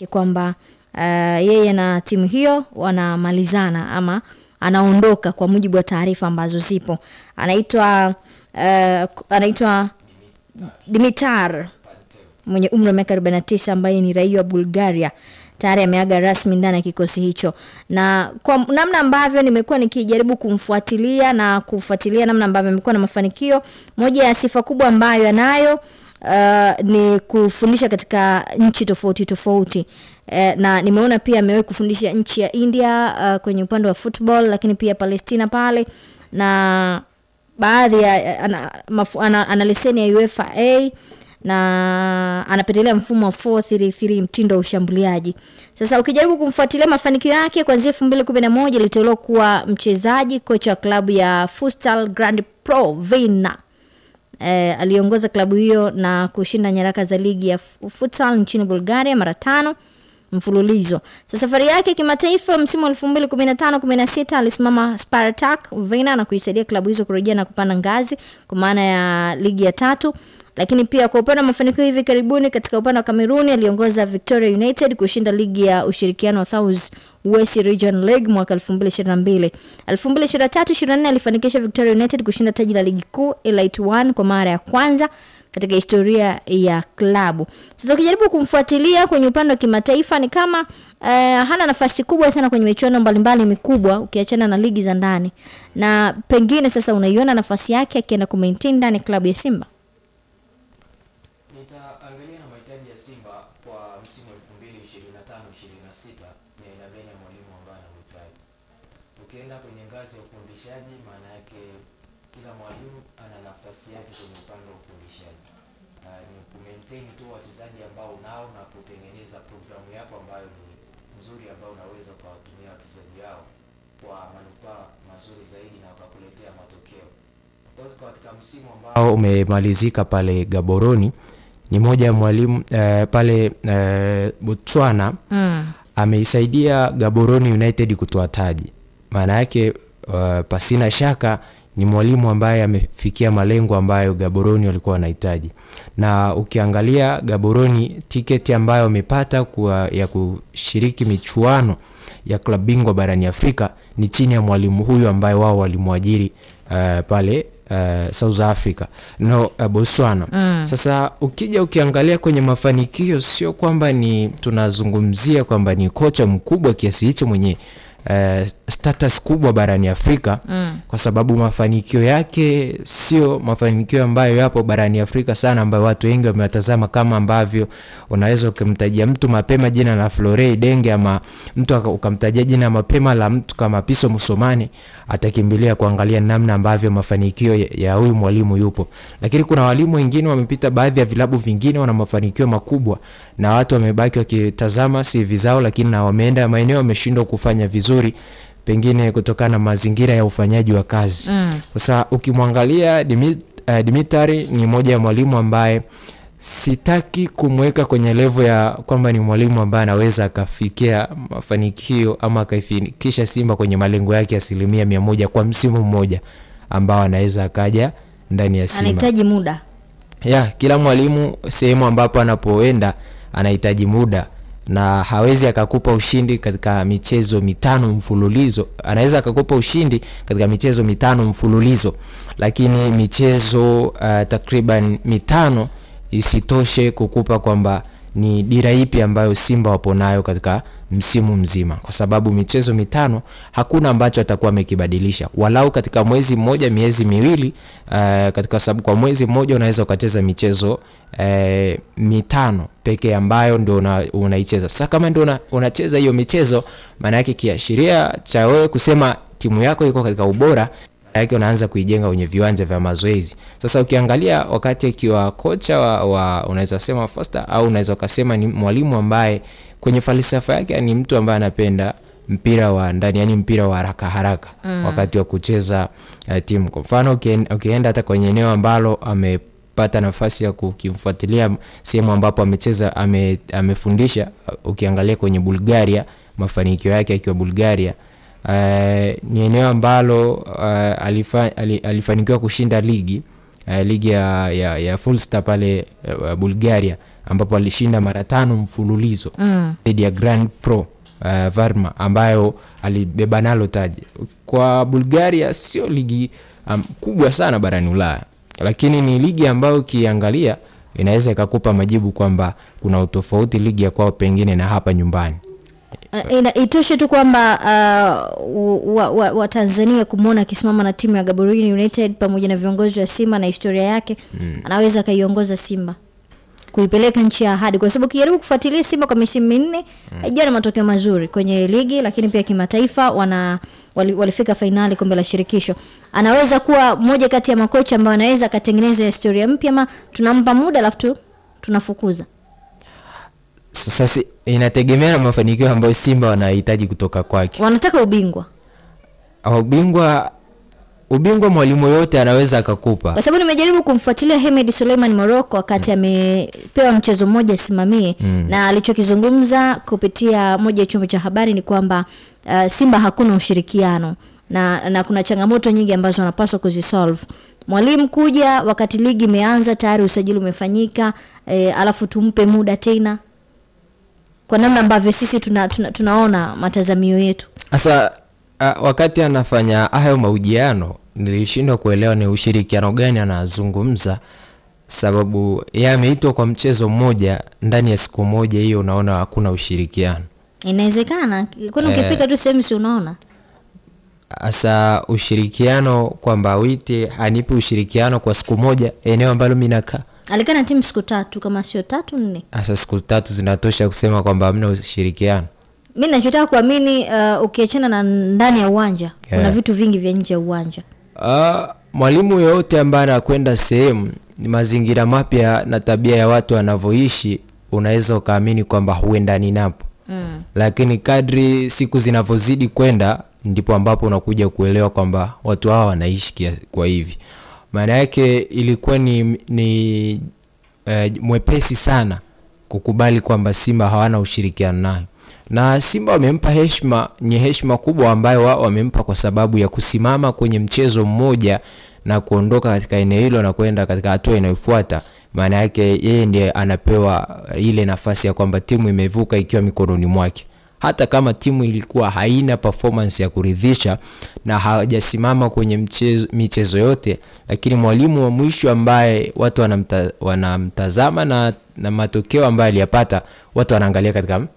kwamba yeye na timu hiyo wanamalizana ama anaondoka kwa mujibu wa taarifa ambazo zipo. Anaitwa Dimitar mwenye umri wa miaka 49 ambaye ni raia wa Bulgaria. Tayari ameaga rasmi ndani ya kikosi hicho. Na kwa namna ambavyo nimekuwa nikijaribu kumfuatilia na kufuatilia namna ambavyo amekuwa na mafanikio, moja ya sifa kubwa ambayo anayo ni kufundisha katika nchi tofauti tofauti. Na nimeona pia amewahi kufundisha nchi ya India kwenye upande wa football, lakini pia Palestina pale, na baadhi ya ana leseni ya UEFA A, na anapendelea mfumo wa 4-3-3 mtindo wa ushambuliaji. Sasa ukijaribu kumfuatilia mafanikio yake, kuanzia 2011 aliteuliwa kuwa mchezaji kocha wa klabu ya Futsal Grand Pro Vienna. Aliongoza klabu hiyo na kushinda nyaraka za ligi ya futsal nchini Bulgaria mara 5 mfululizo. Sasa safari yake kimataifa msimu wa 2015-16 alisimama Spartak Vienna na kuisaidia klabu hizo kurejea na kupanda ngazi kwa maana ya ligi ya 3. Lakini pia kwa upande wa mafanikio hivi karibuni katika upande wa Kameruni, aliongoza Victoria United kushinda ligi ya ushirikiano wa South West Region League mwaka 2022. 2023-24 alifanikisha Victoria United kushinda taji la ligi kuu Elite 1 kwa mara ya kwanza katika historia ya klabu. Sasa ukijaribu kumfuatilia kwenye upande wa kimataifa, ni kama hana nafasi kubwa sana kwenye michuano mbalimbali mikubwa ukiachana na ligi za ndani. Na pengine sasa unaiona nafasi yake akienda kumaintain ndani klabu ya Simba. Nitaangalia na mahitaji ya Simba kwa msimu 2025-26 ni aina gani ya mwalimu ambaye anahitaji. Ukienda kwenye ngazi ya ufundishaji, maana yake kila mwalimu ana nafasi yake kwenye upande wa ufundishaji. Ni kumaintain tu wachezaji ambao nao na kutengeneza programu yako ambayo ni nzuri, ambayo unaweza kuwatumia wachezaji wao kwa manufaa mazuri zaidi na wakakuletea matokeo. Kwa katika msimu ambao umemalizika pale Gaborone, ni moja ya mwalimu pale Botswana ameisaidia Gaborone United kutoa taji. Maana yake pasina shaka ni mwalimu ambaye amefikia malengo ambayo Gaborone walikuwa wanahitaji. Na ukiangalia Gaborone, tiketi ambayo wamepata ya kushiriki michuano ya klabu bingwa barani Afrika ni chini ya mwalimu huyu ambaye wao walimwajiri pale South Africa Botswana. Sasa ukiangalia kwenye mafanikio, sio kwamba ni tunazungumzia kwamba ni kocha mkubwa kiasi hicho mwenye status kubwa barani Afrika, kwa sababu mafanikio yake sio mafanikio ambayo yapo barani Afrika sana, ambayo watu wengi wamewatazama, kama ambavyo unaweza kumtajia mtu mapema jina la Florey Denge, ama mtu ukamtajia jina mapema la mtu kama Piso Musomane, atakimbilia kuangalia namna ambavyo mafanikio ya huyu mwalimu yupo. Lakini kuna walimu wengine wamepita baadhi ya vilabu vingine wana mafanikio makubwa, na watu wamebaki wakitazama CV zao, lakini na wameenda maeneo wameshindwa kufanya vizuri, pengine kutokana na mazingira ya ufanyaji wa kazi. Sasa ukimwangalia Dimitari ni moja ya mwalimu ambaye sitaki kumweka kwenye level ya kwamba ni mwalimu ambaye anaweza akafikia mafanikio ama akaifikisha Simba kwenye malengo yake 100% kwa msimu mmoja ambao anaweza akaja ndani ya Simba. Anahitaji muda. Kila mwalimu sehemu ambapo anapoenda anahitaji muda, na hawezi akakupa ushindi katika michezo 5 mfululizo. Anaweza akakupa ushindi katika michezo 5 mfululizo, lakini michezo takriban 5 isitoshe kukupa kwamba ni dira ipi ambayo Simba wapo nayo katika msimu mzima, kwa sababu michezo 5 hakuna ambacho atakuwa amekibadilisha, walau katika mwezi mmoja, miezi miwili, katika sababu kwa mwezi mmoja unaweza ukacheza michezo 5 pekee ambayo ndio unaicheza. Sasa kama ndio unacheza hiyo michezo, maana yake kiashiria cha wewe kusema timu yako iko katika ubora yake unaanza kuijenga kwenye viwanja vya mazoezi. Sasa ukiangalia wakati akiwa kocha wa unaweza kusema Foster, au unaweza kusema ni mwalimu ambaye kwenye falsafa yake ni mtu ambaye anapenda mpira wa ndani, yani mpira wa haraka wakati wa kucheza timu. Kwa mfano ukienda hata kwenye eneo ambalo amepata nafasi ya kumfuatilia, sehemu ambapo amecheza amefundisha, ukiangalia kwenye Bulgaria, mafanikio yake akiwa Bulgaria, ni eneo ambalo alifanikiwa kushinda ligi ya Full Star pale Bulgaria, ambapo alishinda mara 5 mfululizo dhidi ya Grand Pro Varma ambayo alibeba nalo taji. Kwa Bulgaria sio ligi kubwa sana barani Ulaya, lakini ni ligi ambayo kiangalia inaweza ikakupa majibu kwamba kuna utofauti ligi ya kwao pengine na hapa nyumbani. Itoshe tu kwamba wa Tanzania kumuona akisimama na timu ya Gaborone United pamoja na viongozi wa Simba na historia yake, anaweza kaiongoza Simba kuipeleka nchi ya ahadi, kwa sababu kijaribu kufuatilia Simba kwa misimu 4 haijana matokeo mazuri kwenye ligi, lakini pia kimataifa walifika finali kombe la shirikisho. Anaweza kuwa mmoja kati ya makocha ambao anaweza katengeneza historia mpya, ama tunampa muda alafu tunafukuza. Sasa inategemea na mafanikio ambayo Simba wanahitaji kutoka kwake. Wanataka ubingwa. Ubingwa mwalimu yote anaweza akakupa. Kwa sababu nimejaribu kumfuatilia Hemed Suleiman Morocco wakati amepewa mchezo mmoja simamie, na alichokizungumza kupitia moja ya chombo cha habari ni kwamba Simba hakuna ushirikiano na kuna changamoto nyingi ambazo wanapaswa kuzisolve. Mwalimu kuja wakati ligi imeanza tayari usajili umefanyika, alafu tumpe muda tena, kwa namna ambavyo sisi tunaona matazamio yetu. Sasa wakati anafanya hayo mahojiano nilishindwa kuelewa ni ushirikiano gani anazungumza, sababu yeye ameitwa kwa mchezo mmoja ndani ya siku moja, hiyo unaona hakuna ushirikiano. Inawezekana kuna ukifika tu sehemu si unaona. Asa ushirikiano kwamba wite anipe ushirikiano kwa siku moja eneo ambalo mimi nakaa. Alikaa na timu siku 3 kama sio 3 4. Asa siku 3 zinatosha kusema kwamba hamna ushirikiano. Mimi ninachotaka kuamini ukiachana na ndani ya uwanja, kuna vitu vingi vya nje ya uwanja. Mwalimu yote ambaye anakwenda sehemu ni mazingira mapya na tabia ya watu wanavyoishi, unaweza ukaamini kwamba huendani napo. Lakini kadri siku zinavozidi kwenda ndipo ambapo unakuja kuelewa kwamba watu hawa wanaishi kwa hivi. Maana yake ilikuwa ni mwepesi sana kukubali kwamba Simba hawana ushirikiano naye. Na Simba wamempa heshima, ni heshima kubwa ambayo wao wamempa kwa sababu ya kusimama kwenye mchezo mmoja na kuondoka katika eneo hilo na kwenda katika hatua inayofuata. Maana yake yeye ndiye anapewa ile nafasi ya kwamba timu imevuka ikiwa mikononi mwake. Hata kama timu ilikuwa haina performance ya kuridhisha na hajasimama kwenye michezo yote, lakini mwalimu wa mwisho ambaye watu wanamtazama na matokeo ambayo aliyapata, watu wanaangalia katika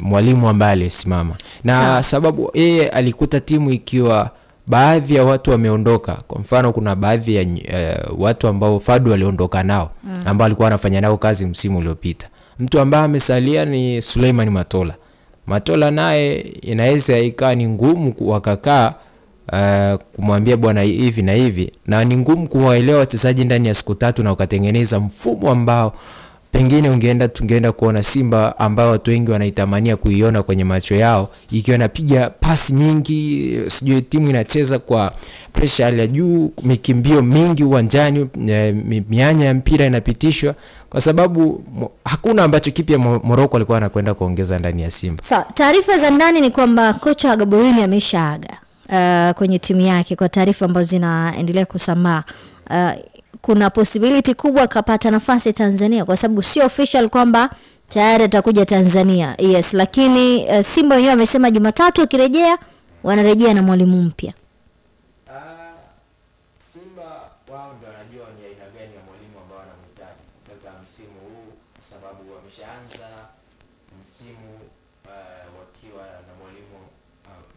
mwalimu ambaye alisimama. Na sababu yeye alikuta timu ikiwa baadhi ya watu wameondoka. Kwa mfano kuna baadhi ya watu ambao Fadu aliondoka nao, ambao alikuwa anafanya nao kazi msimu uliopita. Mtu ambaye amesalia ni Suleiman Matola naye inaweza ikawa ni ngumu wakakaa kumwambia bwana hivi na hivi, na ni ngumu kuwaelewa wachezaji ndani ya siku 3 na ukatengeneza mfumo ambao pengine tungeenda kuona Simba ambao watu wengi wanaitamania kuiona kwenye macho yao, ikiwa inapiga pasi nyingi, sijui timu inacheza kwa pressure ya juu, mikimbio mingi uwanjani, mianya ya mpira inapitishwa, kwa sababu hakuna ambacho kipya Morocco alikuwa anakwenda kuongeza ndani ya Simba. Taarifa za ndani ni kwamba kocha wa Gaborone ameshaaga kwenye timu yake, kwa taarifa ambazo zinaendelea kusambaa. Kuna possibility kubwa kapata nafasi Tanzania, kwa sababu sio official kwamba tayari atakuja Tanzania. Yes, lakini Simba wenyewe wamesema Jumatatu akirejea wanarejea na mwalimu mpya. Simba wao ndio wanajua ni aina gani ya mwalimu ambao wanamhitaji katika msimu huu, sababu wameshaanza msimu wakiwa na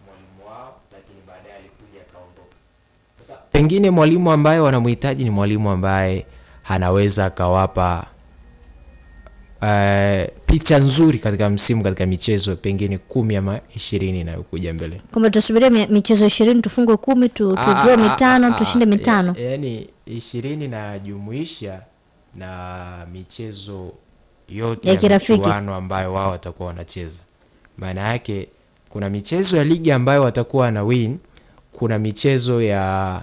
mwalimu wao, lakini baadaye alikuja kaondoka. Pengine mwalimu ambaye wanamhitaji ni mwalimu ambaye anaweza akawapa picha nzuri katika msimu, katika michezo pengine 10 ama 20 inayokuja mbele. Kama tusubiria michezo 20 tufungwe 10 tudraw 5 tushinde 5. Yaani 20 na jumuisha na michezo yote ya kirafiki ambayo wao watakuwa wanacheza. Maana yake kuna michezo ya ligi ambayo watakuwa na win, kuna michezo ya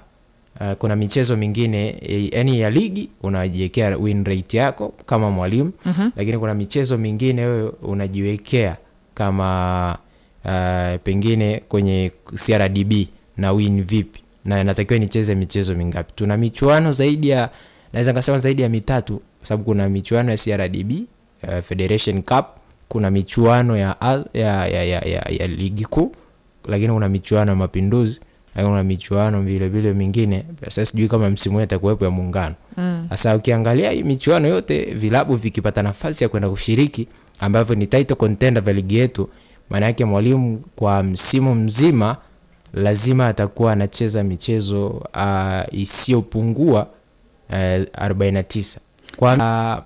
kuna michezo mingine yani ya ligi unajiwekea win rate yako kama mwalimu, lakini kuna michezo mingine wewe unajiwekea kama pengine kwenye CRDB na win vipi, na natakiwa nicheze michezo mingapi. Tuna michuano zaidi ya, naweza ngasema zaidi ya 3 kwa sababu kuna michuano ya CRDB Federation Cup, kuna michuano ya ligi kuu, lakini kuna michuano ya Mapinduzi, lakini kuna michuano vile mingine. Sasa sijui kama msimu huu atakuwepo ya Muungano. Sasa ukiangalia hii michuano yote, vilabu vikipata nafasi ya kwenda kushiriki ambavyo ni title contender vya ligi yetu, maana yake mwalimu kwa msimu mzima lazima atakuwa anacheza michezo isiyopungua 49. Kwa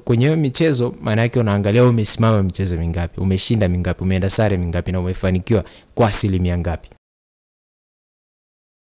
kwenye hiyo michezo, maana yake unaangalia umesimama michezo mingapi, umeshinda mingapi, umeenda sare mingapi, na umefanikiwa kwa asilimia ngapi.